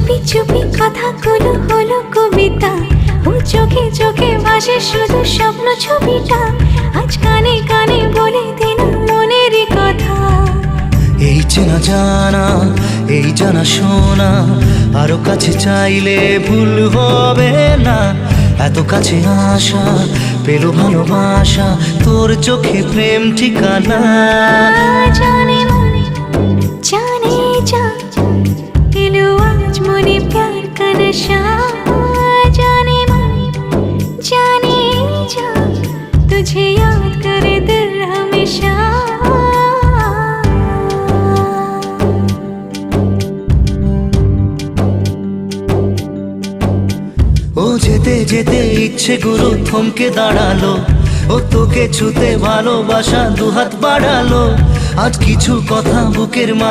চুপি চুপি কথাগুলো হলো কবিতা, ও চোখে চোখে ভাসে শুধু স্বপ্ন ছবিটা, আজ কানে কানে বলে দিন মনের কথা। এই চেনা জানা, এই জানা শোনা, আরো কাছে চাইলে ভুল হবে না। এত কাছে আসা পেলো ভালোবাসা, তোর চোখে প্রেম ঠিকানা। জানে মন জানে जा दिलो आज मने प्यार का नशा, जाने मन जाने जा तुझे याद करे दिल हमेशा। ও যেতে যেতে ইচ্ছে গুরু থমকে দাঁড়ালো, ও তোকে ছুতে ভালোবাসা দুহাত বাড়ালো। আজ কিছু কথা বুকের